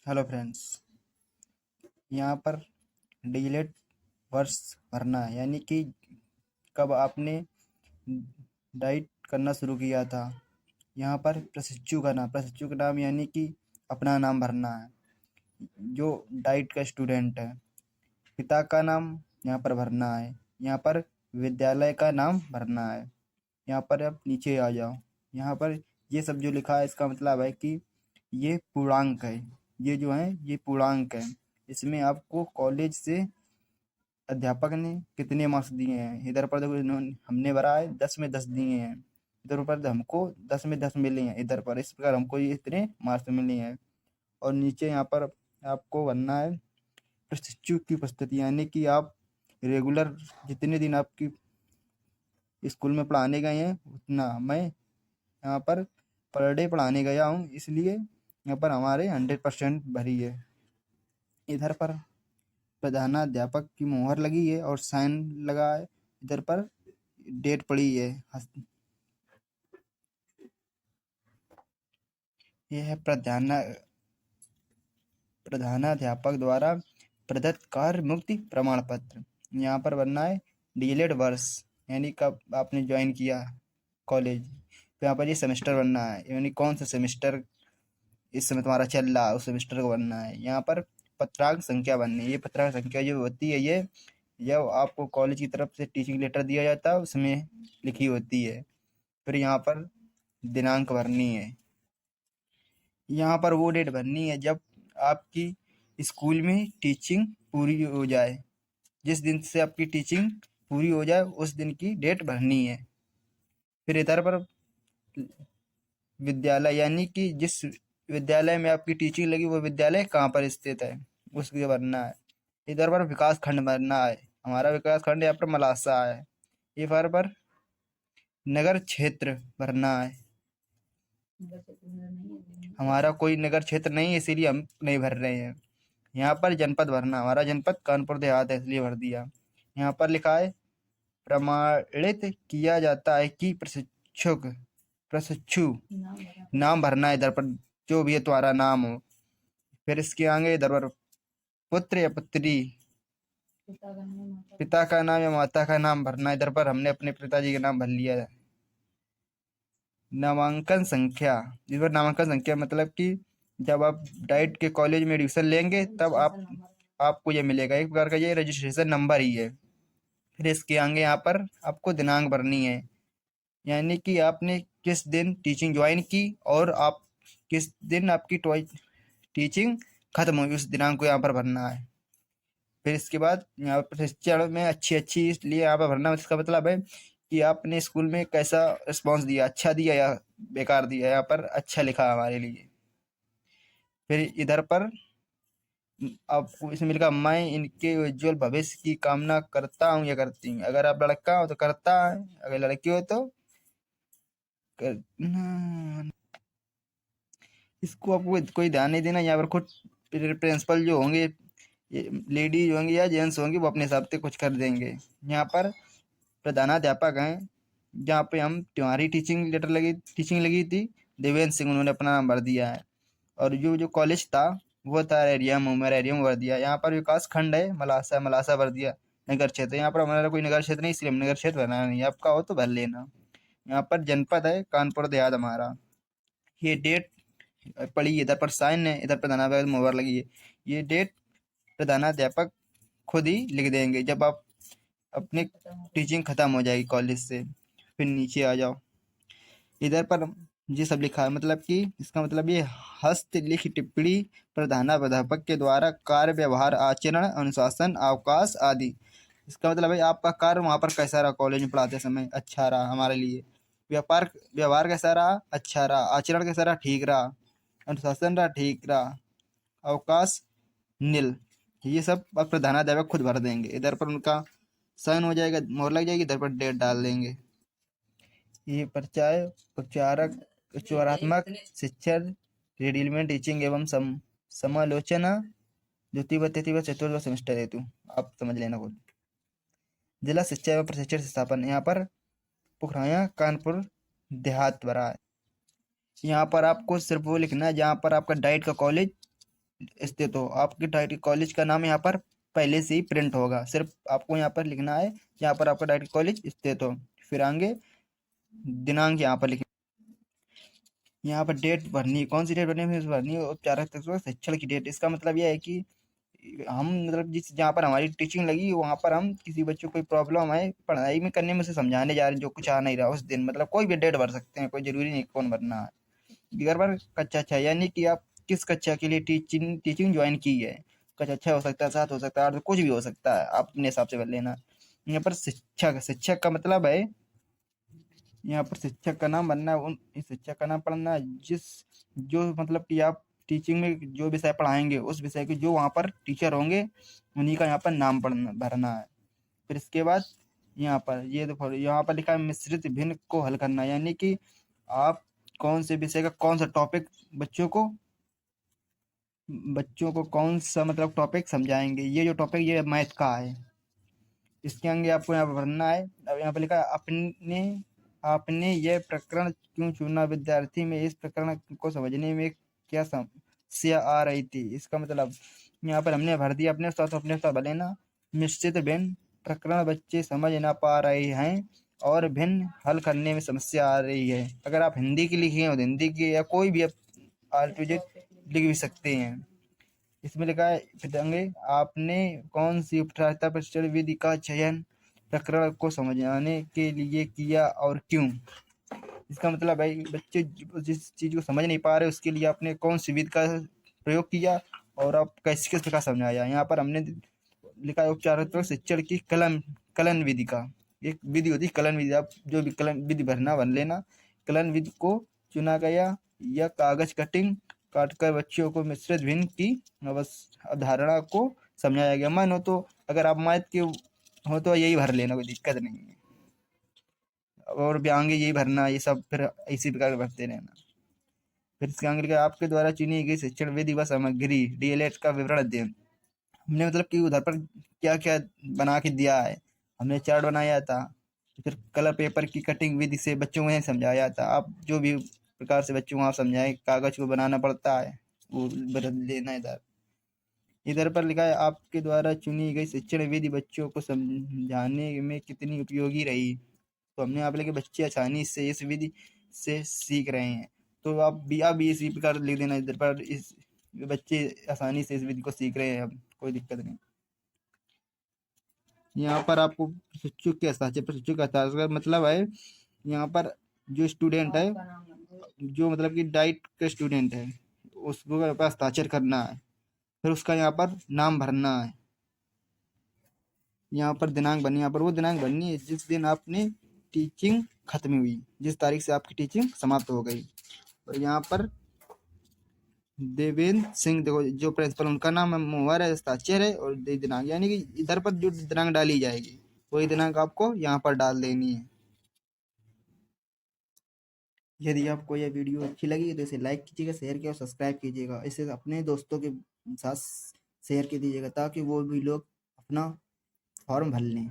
Hello friends. यहाँ पर digit वर्ष भरना है, यानी कि कब आपने डाइट करना शुरू किया था। यहाँ पर प्रशिक्षु का नाम यानी कि अपना नाम भरना है, जो डाइट का स्टूडेंट है। पिता का नाम यहाँ पर भरना है। यहाँ पर विद्यालय का नाम भरना है। यहाँ पर आप नीचे आ जाओ। यहाँ पर ये सब जो लिखा है इसका मतलब है कि ये पूर्णांक है। ये जो है ये पूर्णांक है। इसमें आपको कॉलेज से अध्यापक ने कितने मार्क्स दिए हैं। इधर पर देखो हमने भरा है 10 में 10 दिए हैं। इधर पर हमको 10 में 10 मिले हैं। इधर पर इस प्रकार हमको ये इतने मार्क्स मिले हैं। और नीचे यहाँ पर आपको भरना है प्रशिक्षु की उपस्थिति, यानी कि आप रेगुलर जितने दिन आपकी स्कूल में पढ़ाने गए हैं उतना मैं यहाँ पर पर डे पढ़ाने गया हूँ, इसलिए यहाँ पर हमारे 100% भरी है। इधर पर प्रधानाध्यापक की मोहर लगी है और साइन लगा है। इधर पर डेट पड़ी है। यह है प्रधानाध्यापक द्वारा प्रदत्त कार्य मुक्ति प्रमाण पत्र। यहाँ पर बनना है डीएलएड वर्ष, यानी कब आपने ज्वाइन किया कॉलेज। तो यहाँ पर ये सेमेस्टर बनना है, यानी कौन सा सेमेस्टर इस समय तुम्हारा चल रहा है उस सेमेस्टर को बनना है। यहाँ पर पत्रांक संख्या बननी है। ये पत्रांक संख्या जो होती है ये जब आपको कॉलेज की तरफ से टीचिंग लेटर दिया जाता है उसमें लिखी होती है। फिर यहाँ पर दिनांक भरनी है। यहाँ पर वो डेट भरनी है जब आपकी स्कूल में टीचिंग पूरी हो जाए। जिस दिन से आपकी टीचिंग पूरी हो जाए उस दिन की डेट भरनी है। फिर इधर पर विद्यालय, यानी कि जिस विद्यालय में आपकी टीचिंग लगी वो विद्यालय कहाँ पर स्थित है उसके भरना है। इधर पर विकास खंड भरना है। हमारा विकास खंड यहाँ पर मलासा है। इधर पर नगर क्षेत्र भरना है। हमारा कोई नगर क्षेत्र नहीं है इसीलिए हम नहीं भर रहे हैं। यहाँ पर जनपद भरना, हमारा जनपद कानपुर देहात है इसलिए भर दिया। यहाँ पर लिखा है प्रमाणित किया जाता है कि प्रशिक्षु नाम भरना है। इधर पर जो भी है तुम्हारा नाम हो। फिर इसके आगे इधर पर पुत्र या पुत्री, पिता का नाम या माता का नाम भरना है। इधर पर हमने अपने पिताजी का नाम भर लिया है। नामांकन संख्या, इस पर नामांकन संख्या मतलब कि जब आप डाइट के कॉलेज में एडमिशन लेंगे तब आपको ये मिलेगा, एक प्रकार का ये रजिस्ट्रेशन नंबर ही है। फिर इसके आगे यहाँ पर आपको दिनांक भरनी है, यानी कि आपने किस दिन टीचिंग ज्वाइन की और आप किस दिन आपकी टीचिंग खत्म हुई उस दिनांक को यहाँ पर भरना है। फिर इसके बाद यहाँ पर प्रशिक्षण में अच्छी इसलिए यहाँ पर भरना है। इसका मतलब है कि आपने स्कूल में कैसा रिस्पॉन्स दिया, अच्छा दिया या बेकार दिया। यहाँ पर अच्छा लिखा है हमारे लिए। फिर इधर पर आपको इसमें लिखा मैं इनके उज्जवल भविष्य की कामना करता हूँ या करती हूँ। अगर आप लड़का हो तो करता है, अगर लड़की हो तो करना। इसको आपको कोई ध्यान नहीं देना। यहाँ पर खुद प्रिंसिपल जो होंगे, लेडीज होंगी या जेंट्स होंगे, वो अपने हिसाब से कुछ कर देंगे। यहाँ पर प्रधानाध्यापक हैं जहाँ पे हम तुम्हारी टीचिंग लगी थी देवेंद्र सिंह, उन्होंने अपना नाम भर दिया है। और जो कॉलेज था वो था एरियम, मेरा एरियम भर दिया। यहाँ पर विकास खंड है मलासा भर दिया। नगर क्षेत्र, यहाँ पर हमारा कोई नगर क्षेत्र नहीं इसलिए हम नगर क्षेत्र भरना नहीं, आपका हो तो भर लेना। यहाँ पर जनपद है कानपुर देहात हमारा। ये डेट पड़ी, इधर पर साइन है, इधर प्रधानाध्यापक मोहर लगी है। ये डेट प्रधानाध्यापक खुद ही लिख देंगे जब आप अपनी टीचिंग खत्म हो जाएगी कॉलेज से। फिर नीचे आ जाओ। इधर पर ये सब लिखा है, मतलब कि इसका मतलब ये हस्तलिखित टिप्पणी प्रधानाध्यापक के द्वारा कार्य व्यवहार आचरण अनुशासन अवकाश आदि। इसका मतलब है आपका कार्य वहाँ पर कैसा रहा, कॉलेज में पढ़ाते समय अच्छा रहा हमारे लिए, व्यवहार कैसा रहा, अच्छा रहा, आचरण कैसा रहा, ठीक रहा, अनुशासन रहा, ठीक रहा, अवकाश नील। ये सब अब प्रधानाध्यापक खुद भर देंगे। इधर पर उनका साइन हो जाएगा, मोहर लग जाएगी, इधर पर डेट डाल देंगे। ये पर्चा है उपचारात्मक शिक्षण रिडीलमेंट टीचिंग एवं समालोचना द्वितीय व तृतीय व चतुर्थ सेमेस्टर हेतु। आप समझ लेना खुद। जिला शिक्षा एवं प्रशिक्षण स्थापन यहाँ पर पुखराया कानपुर देहात भरा है। यहाँ पर आपको सिर्फ वो लिखना है जहाँ पर आपका डाइट का कॉलेज स्थित हो। आपके डायरेक्ट कॉलेज का नाम यहाँ पर पहले से ही प्रिंट होगा, सिर्फ आपको यहाँ पर लिखना है यहाँ पर आपका डायरेक्ट कॉलेज स्थित हो। फिर आगे दिनांक यहाँ पर लिख, यहाँ पर डेट भरनी है, कौन सी डेट भरनी है, फीस भरनी है, औपचारिक तत्व शिक्षण की डेट। इसका मतलब यह है कि हम मतलब जिस जहाँ पर हमारी टीचिंग लगी वहाँ पर हम किसी बच्चों को कोई प्रॉब्लम है पढ़ाई में करने में, उसे समझाने जा रहे हैं जो कुछ आ नहीं रहा उस दिन, मतलब कोई भी डेट भर सकते हैं, कोई जरूरी नहीं कौन भरना है। अगर बार कक्षा 6 यानी कि आप किस कक्षा के लिए टीचिंग टीचिंग ज्वाइन की है, कक्षा 6 हो सकता है, 7 हो सकता है, 8, कुछ भी हो सकता है, आप अपने हिसाब से भर लेना। यहाँ पर शिक्षक, शिक्षक का मतलब है यहाँ पर शिक्षक का नाम बनना है, उन इस शिक्षक का नाम पढ़ना है जिस जो मतलब कि आप टीचिंग में जो विषय पढ़ाएंगे उस विषय के जो वहाँ पर टीचर होंगे उन्हीं का यहाँ पर नाम पढ़ना भरना है। फिर इसके बाद यहाँ पर ये देखो यहाँ पर लिखा है मिश्रित भिन्न को हल करना, यानी कि आप कौन से विषय का कौन सा टॉपिक बच्चों को कौन सा मतलब टॉपिक समझाएंगे। ये जो टॉपिक ये मैथ का है, इसके आगे आपको यहाँ पर भरना है। अब यहाँ पर लिखा है अपने आपने यह प्रकरण क्यों चुना, विद्यार्थी में इस प्रकरण को समझने में क्या समस्या आ रही थी। इसका मतलब यहाँ पर हमने भर दिया अपने साथ भले ना, निश्चित भिन्न प्रकरण बच्चे समझ ना पा रहे हैं और भिन्न हल करने में समस्या आ रही है। अगर आप हिंदी की लिखे हो हिंदी की, या कोई भी आप लिख भी सकते हैं। इसमें लिखा है फिर आपने कौन सी उपचारिता प्रशिक्षण विधि का चयन प्रकरण को समझाने के लिए किया और क्यों। इसका मतलब भाई बच्चे जिस चीज को समझ नहीं पा रहे उसके लिए आपने कौन सी विधि का प्रयोग किया और आप कैसे किस प्रकार समझाया। यहाँ पर हमने लिखा है उपचारात्मक शिक्षण की कलन विधि का एक विधि होती है कलन विधि, आप जो भी कलन विधि भरना भर लेना। कलन विधि को चुना गया या कागज कटिंग काटकर बच्चों को मिश्रित भिन्न की अवधारणा को समझाया गया। मन हो तो अगर आप मैथ के हो तो यही भर लेना, कोई दिक्कत नहीं है, और भी आगे यही भरना, ये सब फिर इसी प्रकार भरते रहना। फिर इसके आगे लिखा आपके द्वारा चुनी गई शिक्षण विधि व सामग्री डीएलएड का विवरण अध्ययन। हमने मतलब कि उधर पर क्या क्या बना के दिया है, हमने चार्ट बनाया था, फिर कलर पेपर की कटिंग विधि से बच्चों को समझाया था। आप जो भी प्रकार से बच्चों को आप समझाएं, कागज को बनाना पड़ता है वो बदल लेना। इधर इधर पर लिखा है आपके द्वारा चुनी गई शिक्षण विधि बच्चों को समझाने में कितनी उपयोगी रही। तो हमने यहाँ पे लिखे बच्चे आसानी से इस विधि से सीख रहे हैं, तो आप भी इसी प्रकार लिख देना इधर पर, इस बच्चे आसानी से इस विधि को सीख रहे हैं, अब कोई दिक्कत नहीं। यहाँ पर आपको प्रशिक्षु के हस्ताक्षर, प्रशिक्षु का हस्ताक्षर मतलब है यहाँ पर जो स्टूडेंट है, जो मतलब कि डाइट का स्टूडेंट है उसको हस्ताक्षर करना है। फिर उसका यहाँ पर नाम भरना है, यहाँ पर दिनांक बननी, यहाँ पर वो दिनांक बननी है जिस दिन आपने टीचिंग खत्म हुई, जिस तारीख से आपकी टीचिंग समाप्त हो गई। और यहाँ पर देवेंद्र सिंह देखो जो प्रिंसिपल उनका नाम है, मुहर है, हस्ताक्षर है और दिनांक, यानी कि इधर पर जो दिनांक डाली जाएगी वही दिनांक आपको यहाँ पर डाल देनी है। यदि आपको यह वीडियो अच्छी लगी तो इसे लाइक कीजिएगा, शेयर कीजिएगा और सब्सक्राइब कीजिएगा। इसे अपने दोस्तों के साथ शेयर कर दीजिएगा ताकि वो भी लोग अपना फॉर्म भर लें।